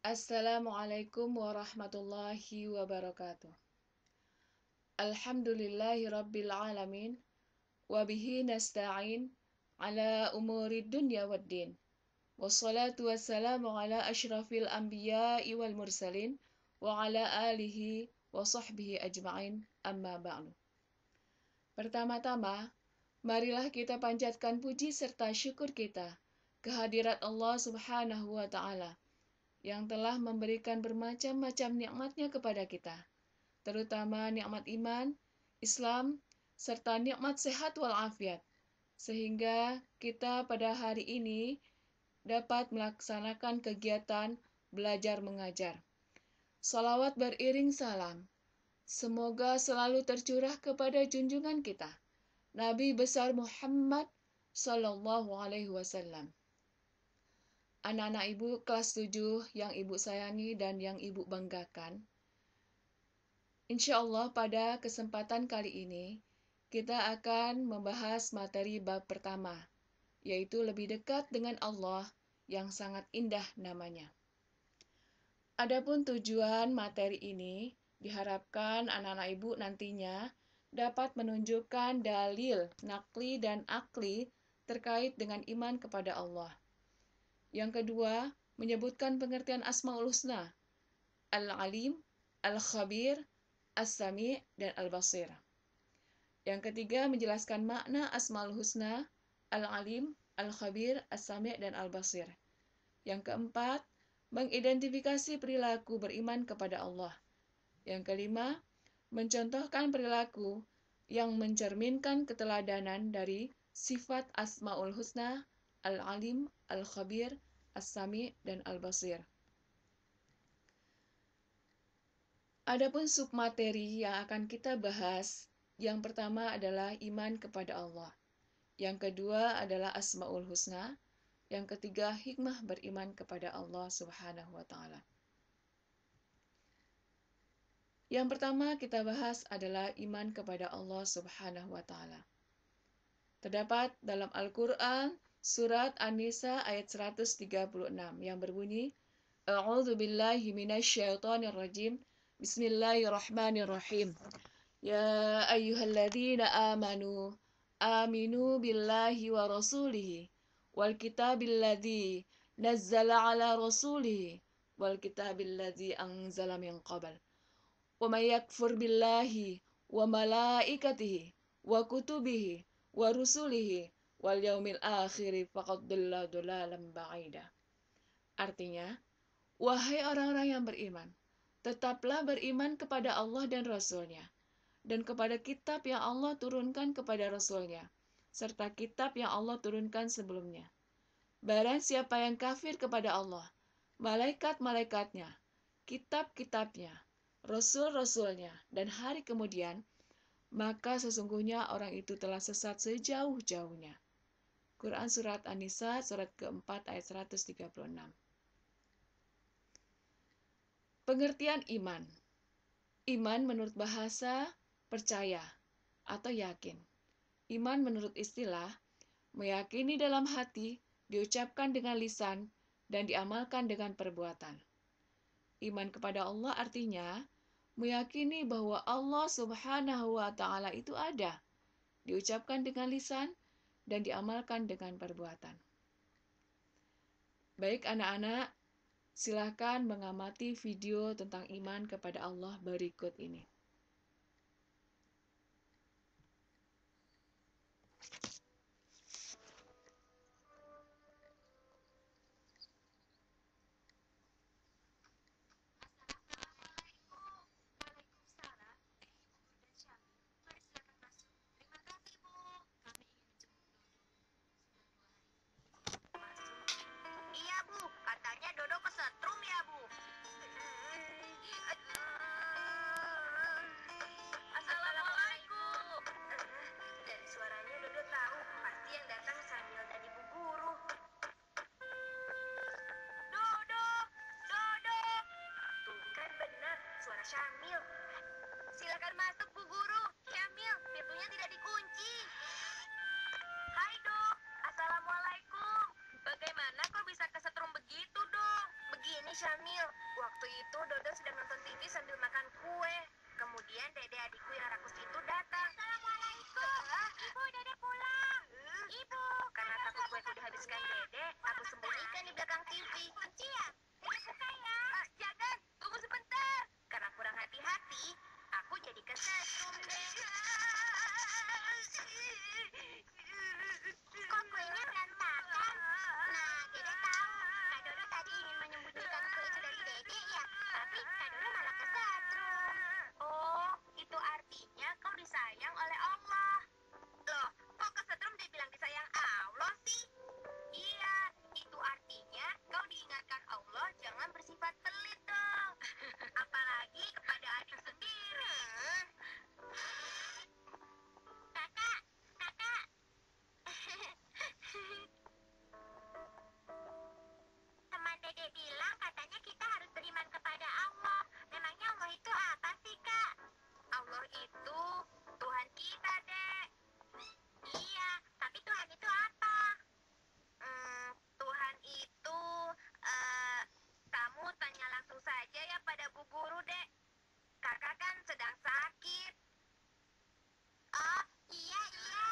Assalamualaikum warahmatullahi wabarakatuh. Alhamdulillahi rabbil alamin. Wabihi nasta'in ala umuri dunya waddin. Wassalatu wassalamu ala ashrafil anbiya'i wal mursalin. Wa ala alihi wa sahbihi ajma'in, amma ba'du. Pertama-tama, marilah kita panjatkan puji serta syukur kita kehadirat Allah Subhanahu wa Ta'ala yang telah memberikan bermacam-macam nikmat-Nya kepada kita, terutama nikmat iman, Islam, serta nikmat sehat walafiat, sehingga kita pada hari ini dapat melaksanakan kegiatan belajar mengajar. Salawat beriring salam, semoga selalu tercurah kepada junjungan kita, Nabi besar Muhammad Sallallahu Alaihi Wasallam. Anak-anak ibu kelas 7 yang ibu sayangi dan yang ibu banggakan. Insya Allah pada kesempatan kali ini kita akan membahas materi bab pertama, yaitu lebih dekat dengan Allah yang sangat indah namanya. Adapun tujuan materi ini diharapkan anak-anak ibu nantinya dapat menunjukkan dalil nakli dan akli terkait dengan iman kepada Allah. Yang kedua, menyebutkan pengertian Asmaul Husna, Al-Alim, Al-Khabir, As-Sami, dan Al-Basir. Yang ketiga, menjelaskan makna Asmaul Husna, Al-Alim, Al-Khabir, As-Sami, dan Al-Basir. Yang keempat, mengidentifikasi perilaku beriman kepada Allah. Yang kelima, mencontohkan perilaku yang mencerminkan keteladanan dari sifat Asmaul Husna, Al-Alim, Al-Khabir, As-Sami, dan Al-Basir. Adapun submateri yang akan kita bahas, yang pertama adalah iman kepada Allah. Yang kedua adalah Asmaul Husna. Yang ketiga, hikmah beriman kepada Allah Subhanahu wa Ta'ala. Yang pertama kita bahas adalah iman kepada Allah Subhanahu wa Ta'ala. Terdapat dalam Al-Quran Surat An-Nisa ayat 136 yang berbunyi, A'udzu billahi minasyaitonir rajim. Bismillahirrahmanirrahim. Ya ayyuhalladzina amanu aminu billahi wa rasulihi wal kitabilladzi nazzala ala rasulihi wal kitabilladzi anzala min qabl. Wa may yakfur billahi wa malaikatihi wa kutubihi wa rusulihi wal yaumil akhir faqad dhalla dhalalan ba'ida. Artinya, wahai orang-orang yang beriman, tetaplah beriman kepada Allah dan Rasul-Nya, dan kepada kitab yang Allah turunkan kepada Rasul-Nya, serta kitab yang Allah turunkan sebelumnya. Barang siapa yang kafir kepada Allah, malaikat-malaikatnya, kitab-kitabnya, Rasul-Rasulnya, dan hari kemudian, maka sesungguhnya orang itu telah sesat sejauh-jauhnya. Quran Surat An-Nisa, surat keempat ayat 136. Pengertian iman. Iman menurut bahasa, percaya, atau yakin. Iman menurut istilah, meyakini dalam hati, diucapkan dengan lisan, dan diamalkan dengan perbuatan. Iman kepada Allah artinya, meyakini bahwa Allah Subhanahu wa Ta'ala itu ada, diucapkan dengan lisan, dan diamalkan dengan perbuatan. Baik anak-anak, silakan mengamati video tentang iman kepada Allah berikut ini. Iya Bu, katanya Dodo kesetrum ya Bu. nih Syamil. Waktu itu Dodo sedang nonton TV sambil makan kue. Kemudian Dede adikku yang rakus itu datang. Assalamualaikum. Ibu, Dede pulang. Ibu. Karena takut kueku dihabiskan Dede, aku sembunyikan di belakang TV. Kunci ya? Dede buka ya. Jangan, tunggu sebentar. Karena kurang hati-hati, aku jadi kesetrum deh. Kok kuenya berantakan? Nah, Dede tahu. Kak Dodo tadi ingin menyembunyikan kue itu dari Dede ya. Tapi Kak Dodo malah kesetrum. Oh, itu artinya kau disayang oleh Allah. Loh, kok kesetrum dibilang disayang Allah sih? Iya, itu artinya kau diingatkan Allah jangan bersifat pelit dong. Apalagi kepada adik sendiri. Kakak, kakak. Teman Dede bilang katanya kita harus beriman kepada Allah. Memangnya Allah itu apa sih, Kak? Allah itu Tuhan kita, Dek. Iya, tapi Tuhan itu apa? Tuhan itu, eh, kamu tanya langsung saja ya pada Bu Guru, Dek. Kakak kan sedang sakit. Oh, iya, iya.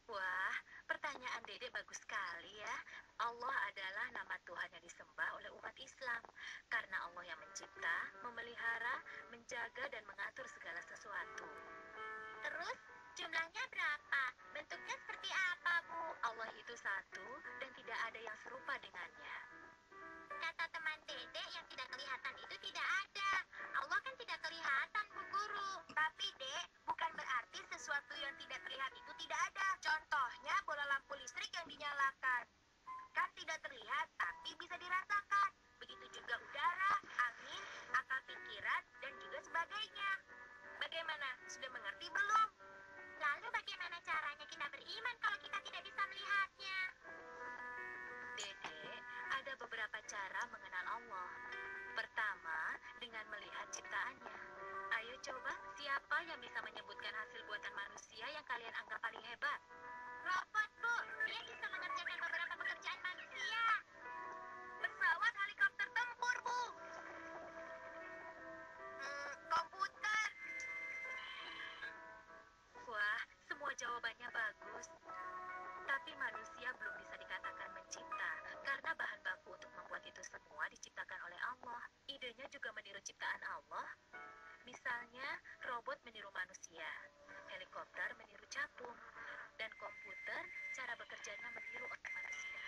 Wah, pertanyaan Dede bagus sekali ya. Allah adalah nama Tuhan yang disembah oleh umat Islam. Karena Allah yang mencipta, memelihara, menjaga, dan mengatur segala sesuatu. Terus, jumlahnya berapa? Bentuknya seperti apa, Bu? Allah itu satu dan tidak ada yang serupa dengannya. Kata teman Dede yang tidak kelihatan itu tidak ada. Allah kan tidak kelihatan, Bu Guru. Tapi, Dek, bukan berarti sesuatu yang tidak terlihat itu tidak ada. Contohnya bola lampu listrik yang dinyalakan. Kan tidak terlihat, tapi bisa dirasakan. Begitu juga udara, angin, akal pikiran, dan juga sebagainya. Bagaimana? Sudah mengerti belum? Lalu bagaimana caranya kita beriman kalau kita tidak bisa melihatnya? Dede, ada beberapa cara mengenal Allah. Pertama, dengan melihat ciptaannya. Ayo coba, siapa yang bisa menyebutkan hasil buatan manusia yang kalian anggap paling hebat? Robot, Bu. Dia bisa mengerjakan beberapa pekerjaan manusia. Pesawat helikopter tempur, Bu. Komputer. Wah, semua jawabannya bagus. Tapi manusia belum bisa dikatakan mencipta, karena bahan baku untuk membuat itu semua diciptakan oleh Allah. Idenya juga meniru ciptaan Allah. Misalnya, robot meniru manusia, helikopter meniru capung, dan komputer cara bekerjanya meniru otak manusia.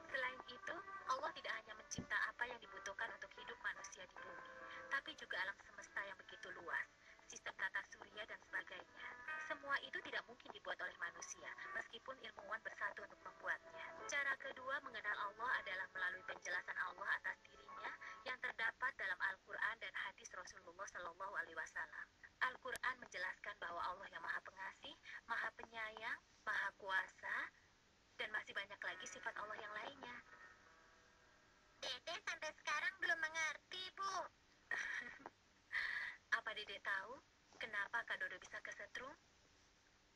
Selain itu, Allah tidak hanya mencipta apa yang dibutuhkan untuk hidup manusia di bumi, tapi juga alam semesta yang begitu luas, sistem tata surya dan sebagainya. Semua itu tidak mungkin dibuat oleh manusia, meskipun ilmuwan bersatu untuk membuatnya. Cara kedua mengenal Allah adalah melalui penjelasan Allah atas dirinya yang terdapat dalam Al-Quran dan hadis Rasulullah Shallallahu Alaihi Wasallam. Al-Quran menjelaskan bahwa Allah yang Maha Pengasih, Maha Penyayang, Maha Kuasa, dan masih banyak lagi sifat Allah yang lainnya. Dede sampai sekarang belum mengerti, Bu. Apa Dede tahu kenapa Kak Dodo bisa kesetrum?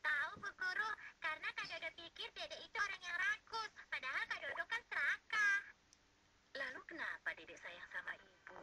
Tahu, Bu Guru, karena Kak Dodo pikir Dede itu orang yang rakus, padahal Kak Dodo kan serakah. Lalu kenapa Dede sayang sama ibu?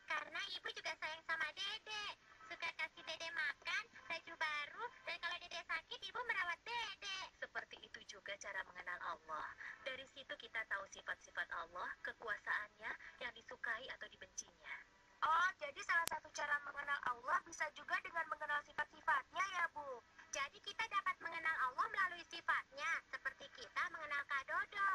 Karena ibu juga sayang sama Dede. Suka kasih Dede makan, baju baru, dan kalau Dede sakit, ibu merawat Dede. Seperti itu juga cara mengenal Allah. Dari situ kita tahu sifat-sifat Allah, kekuasaannya, yang disukai atau dibencinya. Oh, jadi salah satu cara mengenal Allah bisa juga dengan mengenal sifat-sifatnya ya, Bu? Jadi kita dapat mengenal Allah melalui sifatnya, seperti kita mengenal Kak Dodo.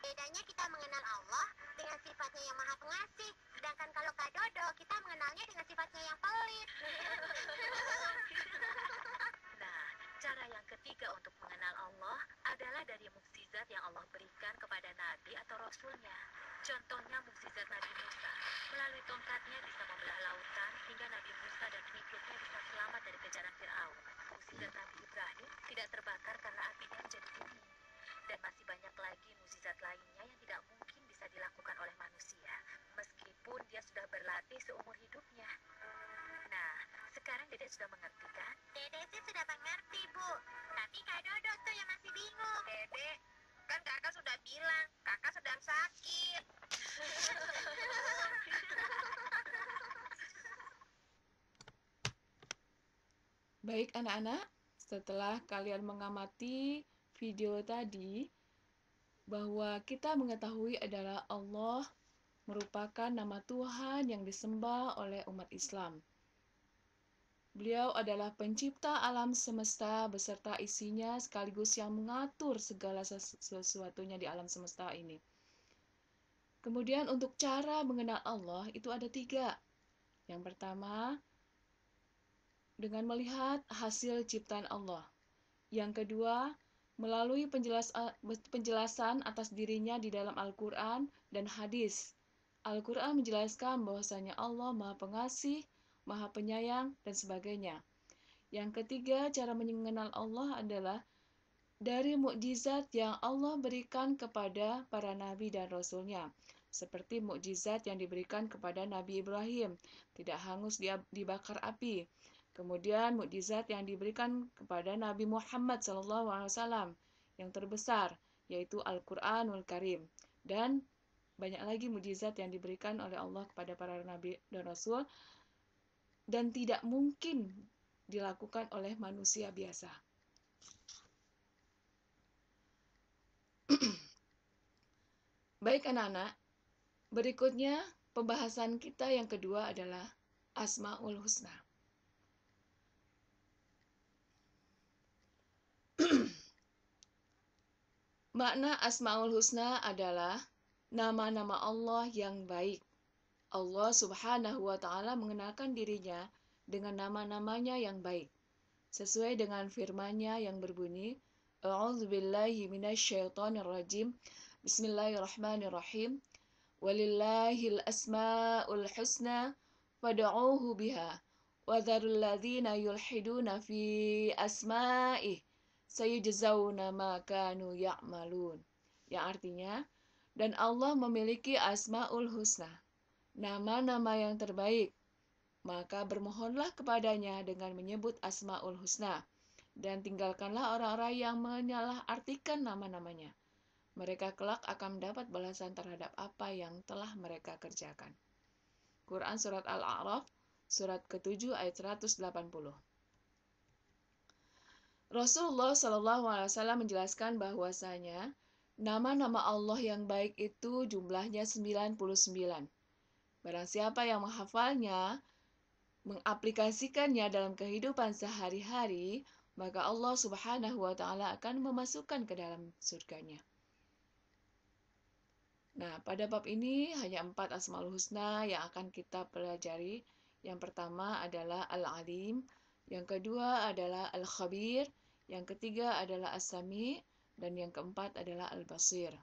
Bedanya kita mengenal Allah dengan sifatnya yang Maha Pengasih, sedangkan kalau Kak Dodo kita mengenalnya dengan sifatnya yang pelit. Nah, cara yang ketiga untuk mengenal Allah adalah dari mukjizat yang Allah berikan kepada Nabi atau Rasulnya. Contohnya mukjizat Nabi Musa. Melalui tongkatnya bisa membelah lautan hingga Nabi Musa dan pengikutnya bisa selamat dari kejaran Fir'aun. Mukjizat Nabi Ibrahim tidak terbakar karena apinya menjadi dingin. Dan masih banyak lagi mukjizat lainnya yang tidak mungkin bisa dilakukan oleh manusia, meskipun dia sudah berlatih seumur hidupnya. Nah, sekarang Dede sudah mengerti kan? Dede sih sudah mengerti, Bu. Tapi Kak Dodo tuh yang masih bingung. Dede, kan kakak sudah bilang kakak sedang sakit. Baik anak-anak, setelah kalian mengamati video tadi, bahwa kita mengetahui adalah Allah merupakan nama Tuhan yang disembah oleh umat Islam. Beliau adalah pencipta alam semesta beserta isinya sekaligus yang mengatur segala sesuatunya di alam semesta ini. Kemudian untuk cara mengenal Allah itu ada 3. Yang pertama, dengan melihat hasil ciptaan Allah. Yang kedua, melalui penjelasan atas dirinya di dalam Al-Quran dan hadis. Al-Quran menjelaskan bahwasanya Allah Maha Pengasih, Maha Penyayang, dan sebagainya. Yang ketiga, cara mengenal Allah adalah dari mukjizat yang Allah berikan kepada para nabi dan rasulnya. Seperti mukjizat yang diberikan kepada Nabi Ibrahim, tidak hangus dibakar api. Kemudian mukjizat yang diberikan kepada Nabi Muhammad SAW yang terbesar, yaitu Al-Quranul Karim. Dan banyak lagi mukjizat yang diberikan oleh Allah kepada para nabi dan rasul dan tidak mungkin dilakukan oleh manusia biasa. Baik anak-anak, berikutnya pembahasan kita yang kedua adalah Asmaul Husna. Makna Asmaul Husna adalah nama-nama Allah yang baik. Allah Subhanahu wa Ta'ala mengenalkan dirinya dengan nama-namanya yang baik, sesuai dengan firman-Nya yang berbunyi, A'udzubillahi minasyaitonirrajim. Bismillahirrahmanirrahim. Walillahil asma'ul husna fad'uuhu biha wa dzarul ladzina yulhiduna fi asma'ih sayujzauna ma kanu ya'malun. Yang artinya, dan Allah memiliki asmaul husna, nama-nama yang terbaik, maka bermohonlah kepadanya dengan menyebut asmaul husna, dan tinggalkanlah orang-orang yang menyalahartikan nama-namanya. Mereka kelak akan mendapat balasan terhadap apa yang telah mereka kerjakan. Quran Surat Al-A'raf, surat ke-7 ayat 180. Rasulullah SAW menjelaskan bahwasanya nama-nama Allah yang baik itu jumlahnya 99. Barang siapa yang menghafalnya, mengaplikasikannya dalam kehidupan sehari-hari, maka Allah Subhanahu wa Ta'ala akan memasukkan ke dalam surganya. Nah, pada bab ini hanya 4 Asmaul Husna yang akan kita pelajari. Yang pertama adalah Al-Alim, yang kedua adalah Al-Khabir, yang ketiga adalah As-Sami, dan yang keempat adalah Al-Basir.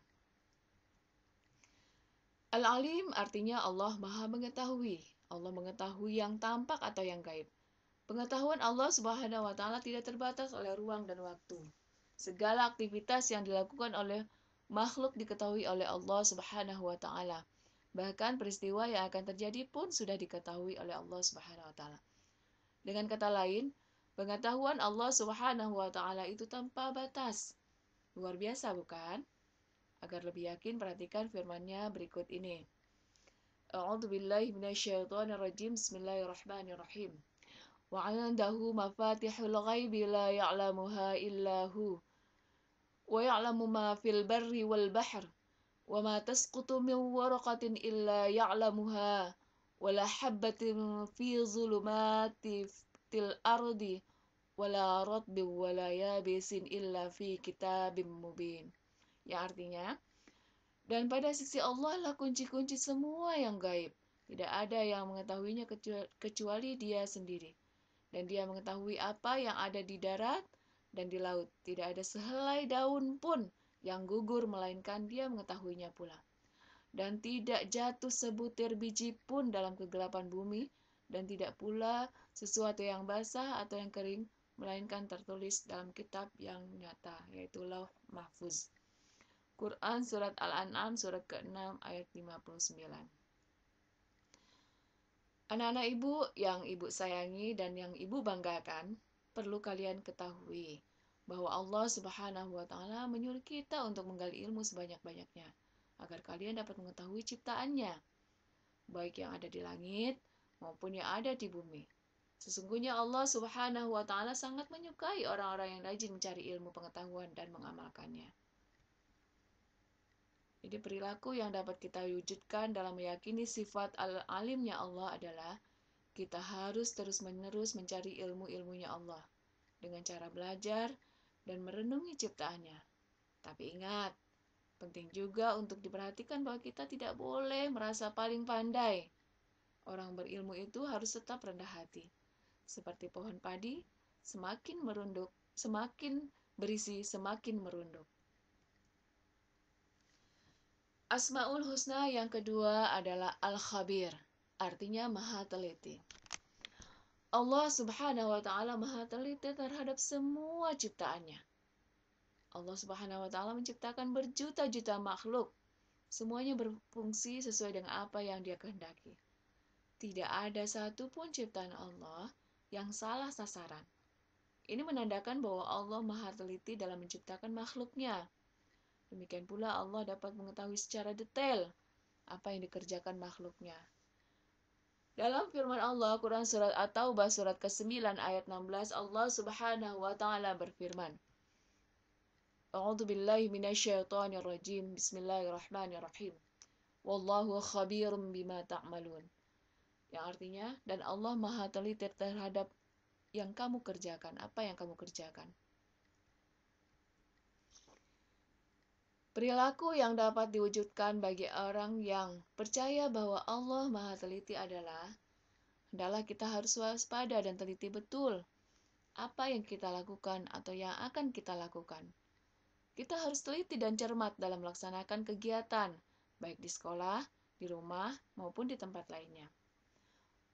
Al-Alim artinya Allah Maha Mengetahui. Allah mengetahui yang tampak atau yang gaib. Pengetahuan Allah Subhanahu wa Ta'ala tidak terbatas oleh ruang dan waktu. Segala aktivitas yang dilakukan oleh makhluk diketahui oleh Allah Subhanahu wa Ta'ala. Bahkan peristiwa yang akan terjadi pun sudah diketahui oleh Allah Subhanahu wa Ta'ala. Dengan kata lain, pengetahuan Allah Subhanahu wa Ta'ala itu tanpa batas. Luar biasa, bukan? Agar lebih yakin, perhatikan firman-Nya berikut ini. A'udzubillahi minasyaitonirrajim. Bismillahirrahmanirrahim. Wa 'indahu mafatihul ghaibi la ya'lamuha illa hu. Wa ya'lamu ma fil barri wal bahr. Wa ma tasqutu min waraqatin illa ya'lamuha. Wa la habbatin fi zulumatil ardi. Wa la ratbin wa la yabisin illa fi kitabim mubin. Yang artinya, dan pada sisi Allah lah kunci-kunci semua yang gaib. Tidak ada yang mengetahuinya kecuali Dia sendiri. Dan Dia mengetahui apa yang ada di darat dan di laut. Tidak ada sehelai daun pun yang gugur, melainkan Dia mengetahuinya pula. Dan tidak jatuh sebutir biji pun dalam kegelapan bumi, dan tidak pula sesuatu yang basah atau yang kering, melainkan tertulis dalam kitab yang nyata, yaitu Lauh Mahfuz. Quran Surat Al-An'am, surat ke-6 ayat 59. Anak-anak ibu yang ibu sayangi dan yang ibu banggakan, perlu kalian ketahui bahwa Allah Subhanahu wa Ta'ala menyuruh kita untuk menggali ilmu sebanyak-banyaknya agar kalian dapat mengetahui ciptaannya, baik yang ada di langit maupun yang ada di bumi. Sesungguhnya Allah Subhanahu wa Ta'ala sangat menyukai orang-orang yang rajin mencari ilmu pengetahuan dan mengamalkannya. Jadi perilaku yang dapat kita wujudkan dalam meyakini sifat alimnya Allah adalah kita harus terus-menerus mencari ilmu-ilmunya Allah dengan cara belajar dan merenungi ciptaannya. Tapi ingat, penting juga untuk diperhatikan bahwa kita tidak boleh merasa paling pandai. Orang berilmu itu harus tetap rendah hati. Seperti pohon padi, semakin merunduk, semakin berisi, semakin merunduk. Asmaul Husna yang kedua adalah Al-Khabir, artinya maha teliti. Allah Subhanahu wa Ta'ala maha teliti terhadap semua ciptaannya. Allah Subhanahu wa Ta'ala menciptakan berjuta-juta makhluk. Semuanya berfungsi sesuai dengan apa yang Dia kehendaki. Tidak ada satupun ciptaan Allah yang salah sasaran. Ini menandakan bahwa Allah maha teliti dalam menciptakan makhluknya. Demikian pula Allah dapat mengetahui secara detail apa yang dikerjakan makhluknya. Dalam firman Allah, Quran Surat At-Taubah Surat ke-9 ayat 16, Allah Subhanahu wa Ta'ala berfirman, A'udzu billahi minasyaitonir rajim. Bismillahirrahmanirrahim. Wallahu khabirum bima ta'malun. Yang artinya, dan Allah maha teliti terhadap yang kamu kerjakan, apa yang kamu kerjakan. Perilaku yang dapat diwujudkan bagi orang yang percaya bahwa Allah maha teliti adalah hendaklah kita harus waspada dan teliti betul apa yang kita lakukan atau yang akan kita lakukan. Kita harus teliti dan cermat dalam melaksanakan kegiatan, baik di sekolah, di rumah, maupun di tempat lainnya.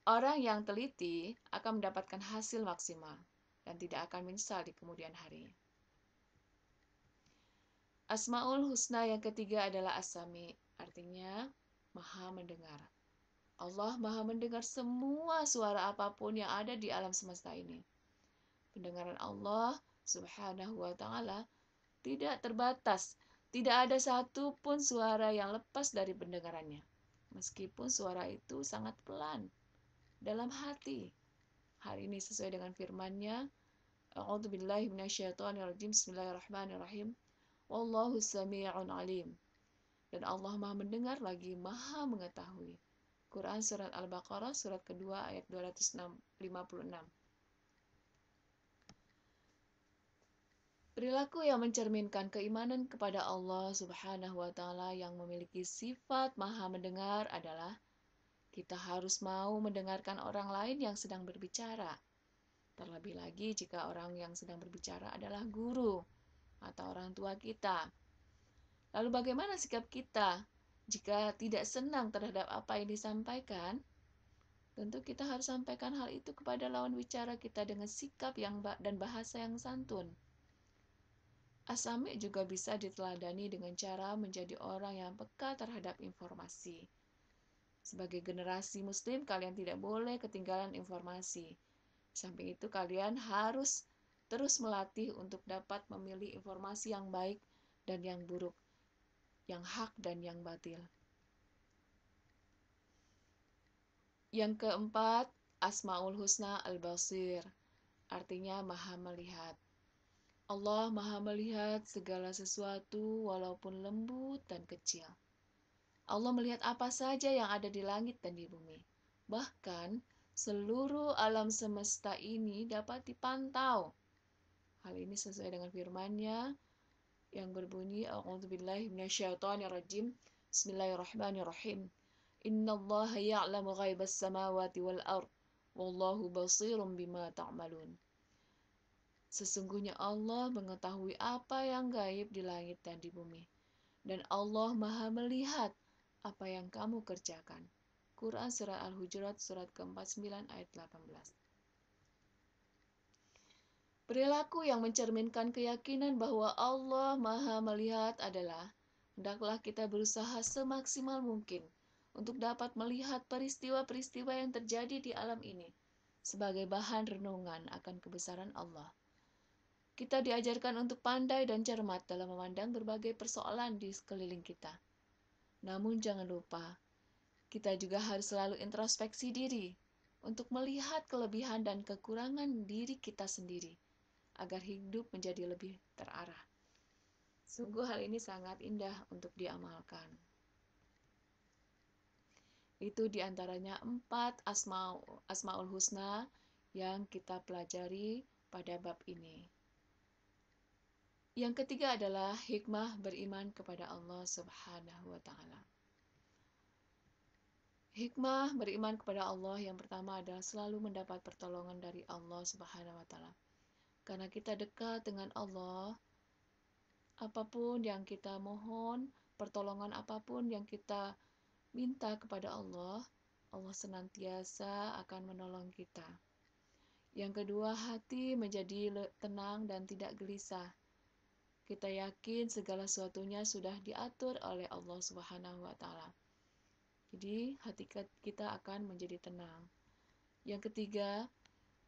Orang yang teliti akan mendapatkan hasil maksimal dan tidak akan menyesal di kemudian hari. Asmaul Husna yang ketiga adalah As-Sami, artinya maha mendengar. Allah maha mendengar semua suara apapun yang ada di alam semesta ini. Pendengaran Allah Subhanahu wa Ta'ala tidak terbatas. Tidak ada satupun suara yang lepas dari pendengarannya. Meskipun suara itu sangat pelan dalam hati. Hal ini sesuai dengan firman-Nya, A'udzu billahi minasyaitonir rajim. Bismillahirrahmanirrahim. Wallahu sami'un alim. Dan Allah maha mendengar lagi maha mengetahui. Quran Surat Al-Baqarah Surat kedua ayat 256. Perilaku yang mencerminkan keimanan kepada Allah Subhanahu wa Ta'ala yang memiliki sifat maha mendengar adalah kita harus mau mendengarkan orang lain yang sedang berbicara. Terlebih lagi jika orang yang sedang berbicara adalah guru atau orang tua kita. Lalu bagaimana sikap kita jika tidak senang terhadap apa yang disampaikan? Tentu kita harus sampaikan hal itu kepada lawan bicara kita dengan sikap dan bahasa yang santun. As-Sami juga bisa diteladani dengan cara menjadi orang yang peka terhadap informasi. Sebagai generasi muslim, kalian tidak boleh ketinggalan informasi. Di samping itu, kalian harus terus melatih untuk dapat memilih informasi yang baik dan yang buruk, yang hak dan yang batil. Yang keempat, Asmaul Husna Al-Basir, artinya maha melihat. Allah maha melihat segala sesuatu walaupun lembut dan kecil. Allah melihat apa saja yang ada di langit dan di bumi. Bahkan, seluruh alam semesta ini dapat dipantau. Hal ini sesuai dengan firman-Nya yang berbunyi, A'udzu billahi minasyaitonir rajim. Bismillahirrahmanirrahim. Innallaha ya'lamu ghaibas samawati wal ard, wallahu basirun bima ta'malun. Sesungguhnya Allah mengetahui apa yang gaib di langit dan di bumi. Dan Allah maha melihat apa yang kamu kerjakan. Quran Surat Al-Hujurat Surat ke-49 ayat 18. Perilaku yang mencerminkan keyakinan bahwa Allah maha melihat adalah hendaklah kita berusaha semaksimal mungkin untuk dapat melihat peristiwa-peristiwa yang terjadi di alam ini sebagai bahan renungan akan kebesaran Allah. Kita diajarkan untuk pandai dan cermat dalam memandang berbagai persoalan di sekeliling kita. Namun jangan lupa, kita juga harus selalu introspeksi diri untuk melihat kelebihan dan kekurangan diri kita sendiri, agar hidup menjadi lebih terarah. Sungguh hal ini sangat indah untuk diamalkan. Itu diantaranya 4 Asmaul Husna yang kita pelajari pada bab ini. Yang ketiga adalah hikmah beriman kepada Allah Subhanahu wa Ta'ala. Hikmah beriman kepada Allah yang pertama adalah selalu mendapat pertolongan dari Allah Subhanahu wa Ta'ala. Karena kita dekat dengan Allah, apapun yang kita mohon, pertolongan apapun yang kita minta kepada Allah, Allah senantiasa akan menolong kita. Yang kedua, hati menjadi tenang dan tidak gelisah. Kita yakin segala sesuatunya sudah diatur oleh Allah Subhanahu wa Ta'ala. Jadi, hati kita akan menjadi tenang. Yang ketiga,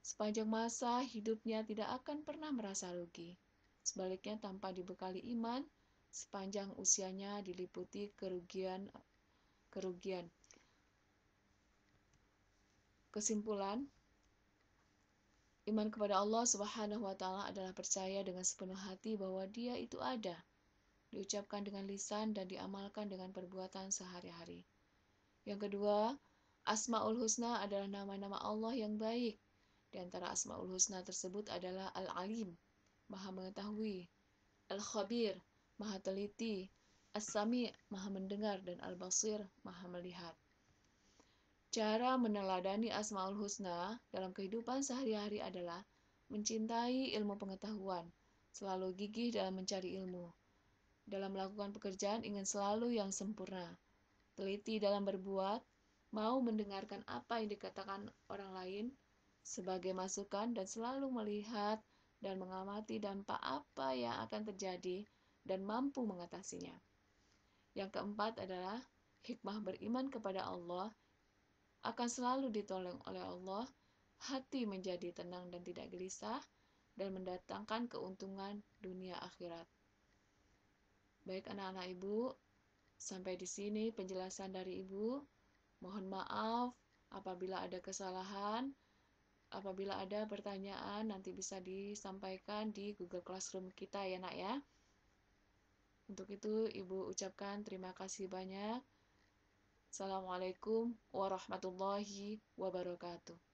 sepanjang masa hidupnya tidak akan pernah merasa rugi. Sebaliknya, tanpa dibekali iman, sepanjang usianya diliputi kerugian. Kesimpulan, iman kepada Allah Subhanahu wa Ta'ala adalah percaya dengan sepenuh hati bahwa Dia itu ada, diucapkan dengan lisan dan diamalkan dengan perbuatan sehari-hari. Yang kedua, Asmaul Husna adalah nama-nama Allah yang baik. Di antara Asmaul Husna tersebut adalah Al-Alim, Maha mengetahui, Al-Khabir, Maha teliti, As-Sami, Maha mendengar, dan Al-Basir, Maha melihat. Cara meneladani Asmaul Husna dalam kehidupan sehari-hari adalah mencintai ilmu pengetahuan, selalu gigih dalam mencari ilmu. Dalam melakukan pekerjaan ingin selalu yang sempurna, teliti dalam berbuat, mau mendengarkan apa yang dikatakan orang lain sebagai masukan dan selalu melihat dan mengamati dampak apa yang akan terjadi dan mampu mengatasinya. Yang keempat adalah hikmah beriman kepada Allah akan selalu ditolong oleh Allah, hati menjadi tenang dan tidak gelisah, dan mendatangkan keuntungan dunia akhirat. Baik anak-anak Ibu, sampai di sini penjelasan dari Ibu. Mohon maaf apabila ada kesalahan. Apabila ada pertanyaan, nanti bisa disampaikan di Google Classroom kita ya nak ya. Untuk itu Ibu ucapkan terima kasih banyak. Assalamualaikum warahmatullahi wabarakatuh.